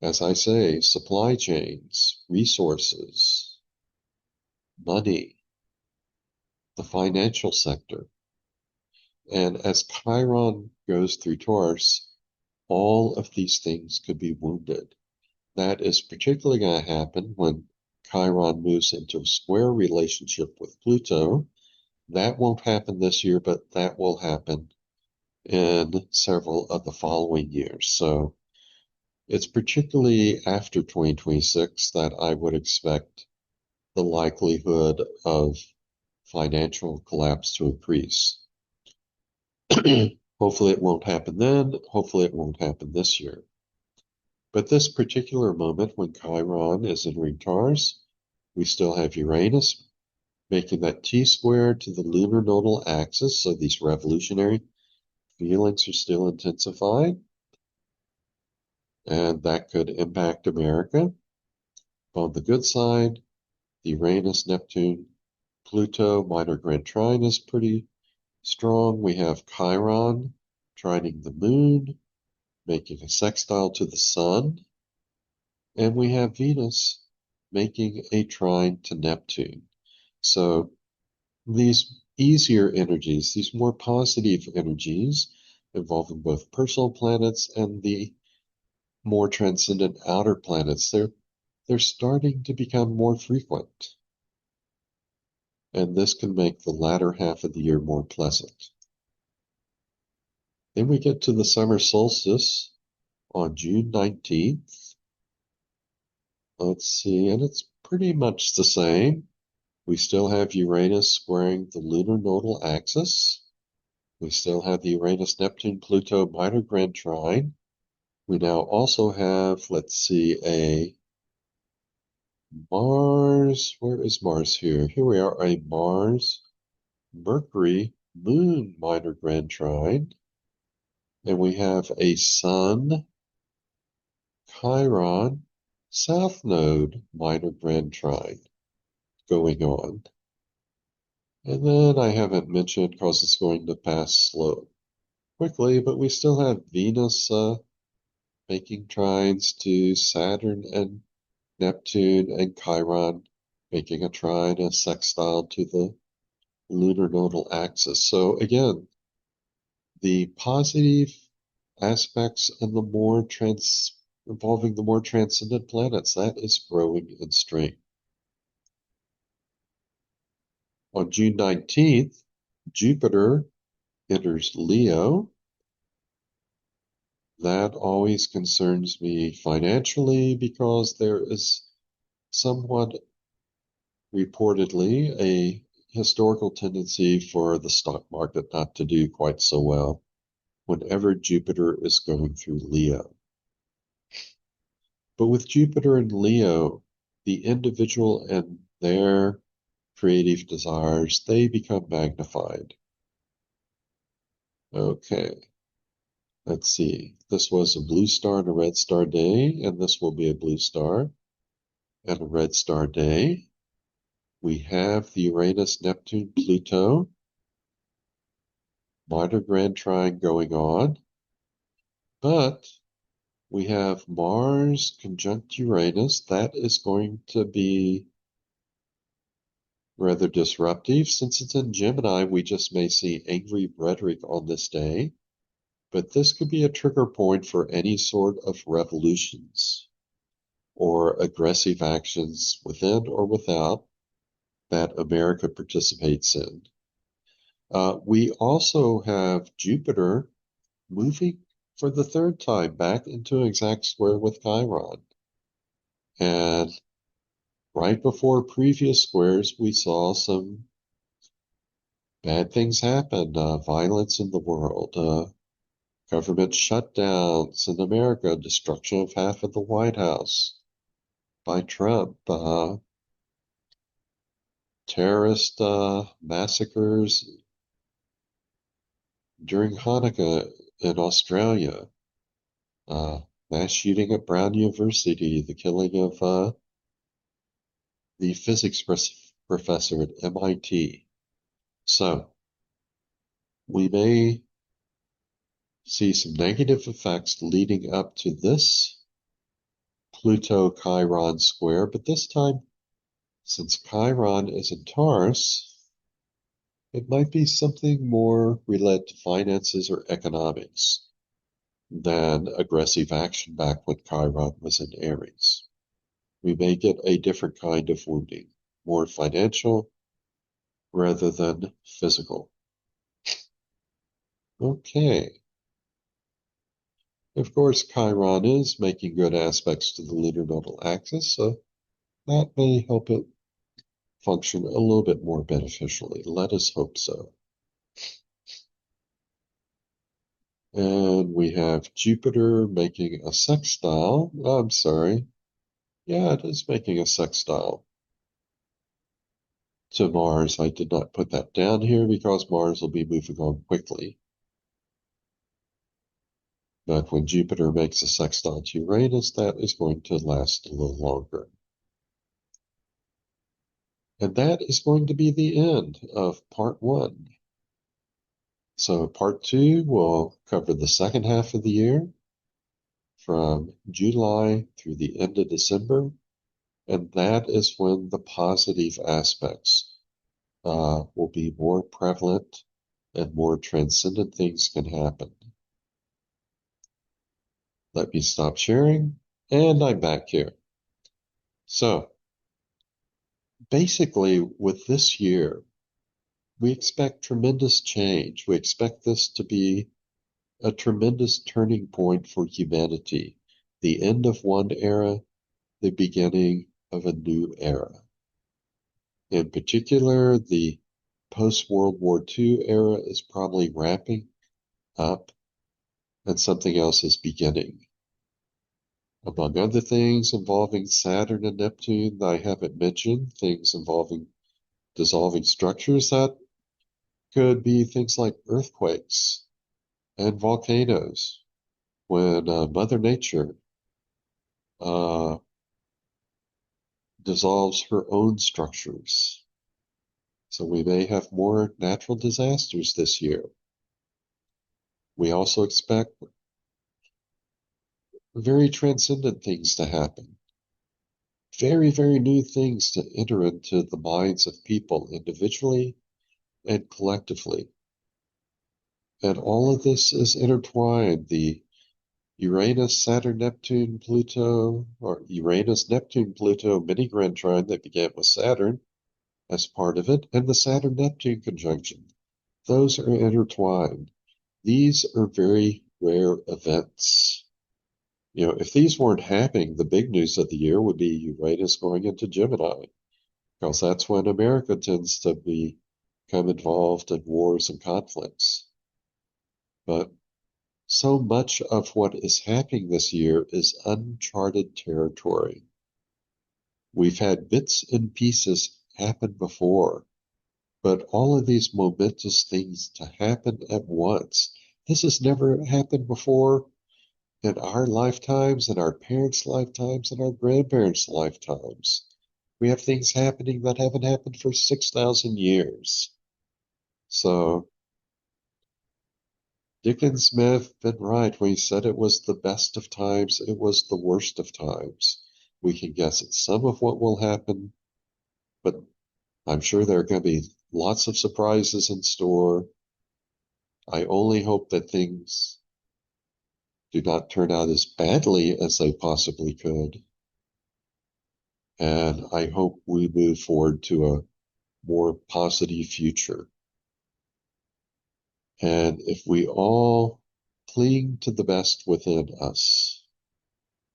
As I say, supply chains, resources, money, the financial sector. And as Chiron goes through Taurus, all of these things could be wounded. That is particularly going to happen when Chiron moves into a square relationship with Pluto. That won't happen this year, but that will happen in several of the following years. So it's particularly after 2026 that I would expect the likelihood of financial collapse to increase. Hopefully it won't happen then. Hopefully it won't happen this year. But this particular moment when Chiron is entering Taurus, we still have Uranus making that T-square to the lunar nodal axis, so these revolutionary feelings are still intensified, and that could impact America. On the good side, the Uranus, Neptune, Pluto minor grand trine is pretty strong. We have Chiron trining the moon, making a sextile to the sun, and we have Venus making a trine to Neptune. So these easier energies, these more positive energies involving both personal planets and the more transcendent outer planets, they're starting to become more frequent. And this can make the latter half of the year more pleasant. Then we get to the summer solstice on June 19th. Let's see, and it's pretty much the same. We still have Uranus squaring the lunar nodal axis. We still have the Uranus-Neptune-Pluto minor grand trine. We now also have, let's see, a Mars. Where is Mars here? Here we are, a Mars-Mercury-Moon minor grand trine. And we have a Sun-Chiron South Node minor grand trine going on. And then I haven't mentioned, because it's going to pass quickly, but we still have Venus making trines to Saturn and Neptune, and Chiron making a trine, a sextile to the lunar nodal axis. So again, the positive aspects and the more involving the more transcendent planets, that is growing in strength. On June 19th, Jupiter enters Leo. That always concerns me financially because there is somewhat reportedly a historical tendency for the stock market not to do quite so well whenever Jupiter is going through Leo. But with Jupiter in Leo, the individual and their creative desires, they become magnified. Okay, let's see. This was a blue star and a red star day, and this will be a blue star and a red star day. We have the Uranus, Neptune, Pluto minor grand trine going on, but We have Mars conjunct Uranus. That is going to be rather disruptive. Since it's in Gemini, we just may see angry rhetoric on this day. But this could be a trigger point for any sort of revolutions or aggressive actions within or without that America participates in. We also have Jupiter moving for the third time back into exact square with Chiron. And right before previous squares, we saw some bad things happen, violence in the world, government shutdowns in America, destruction of half of the White House by Trump, terrorist massacres during Hanukkah in Australia, mass shooting at Brown University, the killing of the physics professor at MIT. So we may see some negative effects leading up to this Pluto-Chiron square, but this time, since Chiron is in Taurus, it might be something more related to finances or economics than aggressive action back when Chiron was in Aries. We may get a different kind of wounding, more financial rather than physical. Okay. Of course, Chiron is making good aspects to the lunar nodal axis, so that may help it function a little bit more beneficially. Let us hope so. And we have Jupiter making a sextile. Oh, I'm sorry. Yeah, it is making a sextile to Mars. I did not put that down here because Mars will be moving on quickly. But when Jupiter makes a sextile to Uranus, that is going to last a little longer. And that is going to be the end of part one. So part two will cover the second half of the year from July through the end of December. And that is when the positive aspects will be more prevalent and more transcendent things can happen. Let me stop sharing, and I'm back here. So basically, with this year, we expect tremendous change. We expect this to be a tremendous turning point for humanity, the end of one era, the beginning of a new era. In particular, the post-World War II era is probably wrapping up and something else is beginning. Among other things involving Saturn and Neptune that I haven't mentioned, things involving dissolving structures that could be things like earthquakes and volcanoes when Mother Nature uh, dissolves her own structures. So we may have more natural disasters this year. We also expect very transcendent things to happen. Very, very new things to enter into the minds of people individually and collectively. And all of this is intertwined. The Uranus, Saturn, Neptune, Pluto, or Uranus, Neptune, Pluto mini grand trine that began with Saturn as part of it, and the Saturn-Neptune conjunction. Those are intertwined. These are very rare events. You know, if these weren't happening, the big news of the year would be Uranus going into Gemini, because that's when America tends to become involved in wars and conflicts. But so much of what is happening this year is uncharted territory. We've had bits and pieces happen before, but all of these momentous things to happen at once. This has never happened before in our lifetimes, in our parents' lifetimes, in our grandparents' lifetimes. We have things happening that haven't happened for 6,000 years. So Dickens may have been right when he said it was the best of times, it was the worst of times. We can guess at some of what will happen, but I'm sure there are going to be lots of surprises in store. I only hope that things do not turn out as badly as they possibly could. And I hope we move forward to a more positive future. And if we all cling to the best within us,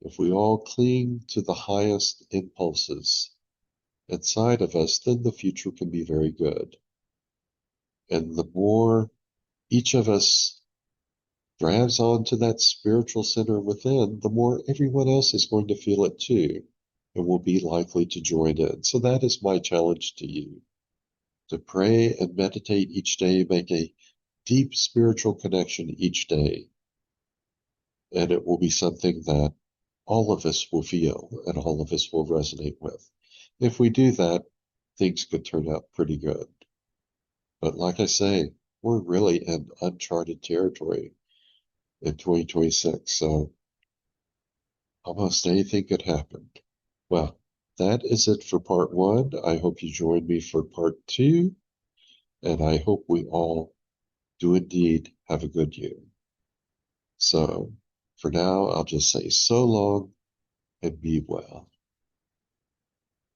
if we all cling to the highest impulses inside of us, then the future can be very good. And the more each of us grabs onto that spiritual center within, the more everyone else is going to feel it too and will be likely to join in. So that is my challenge to you, to pray and meditate each day, make a deep spiritual connection each day. And it will be something that all of us will feel and all of us will resonate with. If we do that, things could turn out pretty good. But like I say, we're really in uncharted territory in 2026, so almost anything could happen. Well, that is it for part one. I hope you join me for part two, and I hope we all do indeed have a good year. So for now, I'll just say so long and be well.